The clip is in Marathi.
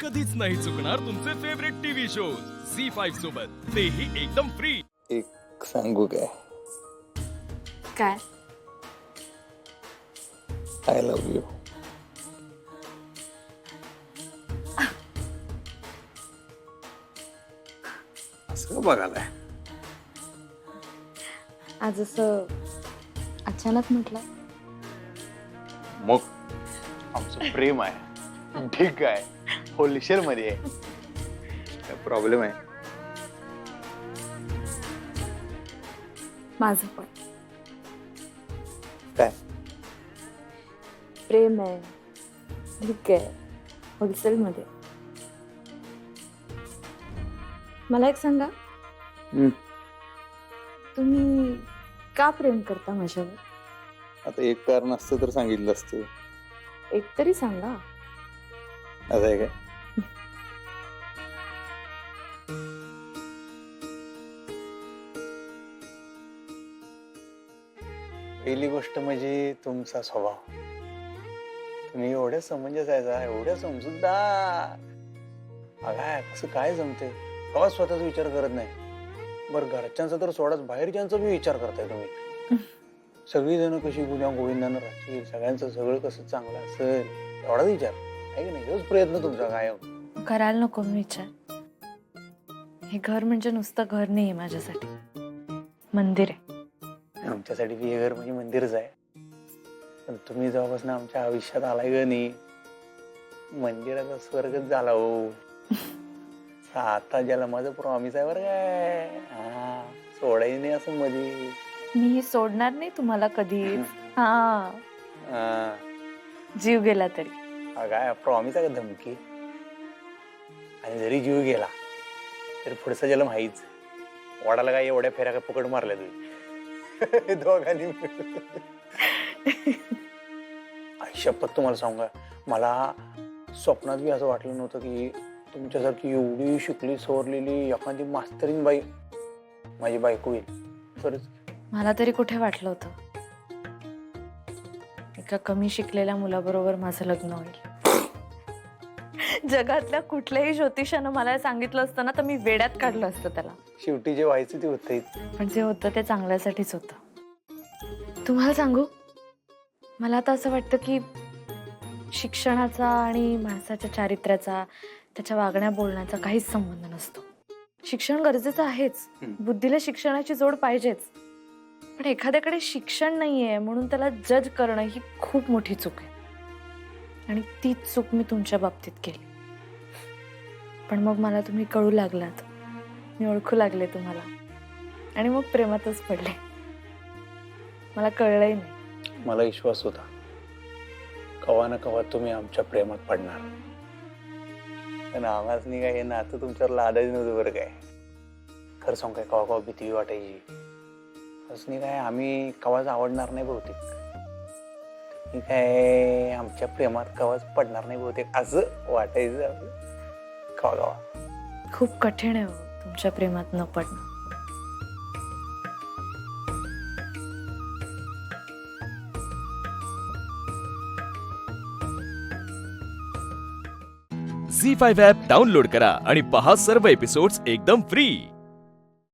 कधीच नाही चुकणार तुमचे फेवरेट टीव्ही शोज झी5 सोबत, तेही एकदम फ्री. एक सांगू काय? काय? I love you. असं बघायला आज असं अचानक म्हटलं. मग आमचं प्रेम आहे, ठीक आहे, होलशेल मध्ये आहे. काय प्रॉब्लेम आहे? माझं पण काय? प्रेम आहे, ठीक आहे, होलसेल मध्ये. मला एक सांगा, तुम्ही का प्रेम करता माझ्यावर? आता एक कारण असतं तर सांगितलं असतं. एक तरी सांगा. असं आहे काय? पहिली गोष्ट म्हणजे तुमचा स्वभाव. तुम्ही एवढ्या समंजस आहे, एवढ्या समजूतदार. अगाय कसं काय जमते? कवा स्वतःचा विचार करत नाही. बरं घरच्यांचा तर सोडाच, बाहेरच्यांचा बी विचार करताय तुम्ही. सगळी जण कशी गुन्ह्या गोविंदानं राहतील, सगळ्यांचं सगळं कसं चांगलं असेल एवढाच विचार आहे की नाही? हेच प्रयत्न तुमचा कायम. करायला नको मी विचार. हे घर म्हणजे नुसतं घर नाही माझ्यासाठी, मंदिर आहे. आमच्यासाठी बी हे घर म्हणजे मंदिरच आहे. पण तुम्ही जेव्हापासून आमच्या आयुष्यात आलाय ग नाही, मंदिराचा स्वर्गच झाला हो. आता ज्याला माझं प्रॉमिस आहे बरं काय, हा सोडायचं नाही असं मध्ये. मी सोडणार नाही तुम्हाला कधीच. हा, जीव गेला तरी. काय प्रॉमिस आहे का धमकी? आणि जरी जीव गेला तरी पुढचा जन्म हाईच. वडाला काय एवढ्या फेऱ्या काय फुकट मारल्या तुम्ही दोघांनी. शपथ तुम्हाला सांगा, मला स्वप्नात बी असं वाटलं नव्हतं की तुमच्यासारखी एवढी शिकली सवरलेली एखादी मास्तरीन बाई माझी बायको होईल. खरंच मला तरी कुठे वाटलं होतं एका कमी शिकलेल्या मुलाबरोबर माझं लग्न होईल. जगातल्या कुठल्याही ज्योतिषानं मला सांगितलं असतं ना तर मी वेड्यात काढलं असतं त्याला. शेवटी जे व्हायचं ते होतंय. पण जे होतं ते चांगल्यासाठीच होतं. तुम्हाला सांगू, मला आता असं वाटतं की शिक्षणाचा आणि माणसाच्या चारित्र्याचा, त्याच्या वागण्या बोलण्याचा काहीच संबंध नसतो. शिक्षण गरजेचं आहेच, बुद्धीला शिक्षणाची जोड पाहिजेच. पण एखाद्याकडे शिक्षण नाहीये म्हणून त्याला जज करणं ही खूप मोठी चूक आहे. आणि तीच चूक मी तुमच्या बाबतीत केली. पण मग मला तुम्ही कळू लागलात, मी ओळखू लागले तुम्हाला, आणि मग प्रेमातच पडले. मला कळलंही नाही. मला विश्वास होता कवा ना कवा तुम्ही आमच्या प्रेमात पडणार. पण आवाज नाही काय, हे नातं तुमच्यावर लादायचं नव्हतं बरं काय. खरं सांग काय, कवा कवा भीती वाटायची. असं नाही काय आम्ही कवाच आवडणार नाही बहुतेक, तुम्ही काय आमच्या प्रेमात कवाच पडणार नाही बहुतेक असं वाटायचं कवा कवा. खूप कठीण आहे हो तुमच्या प्रेमात न पडणं. झी5 ॲप डाउनलोड करा आणि पहा सर्व एपिसोड्स एकदम फ्री.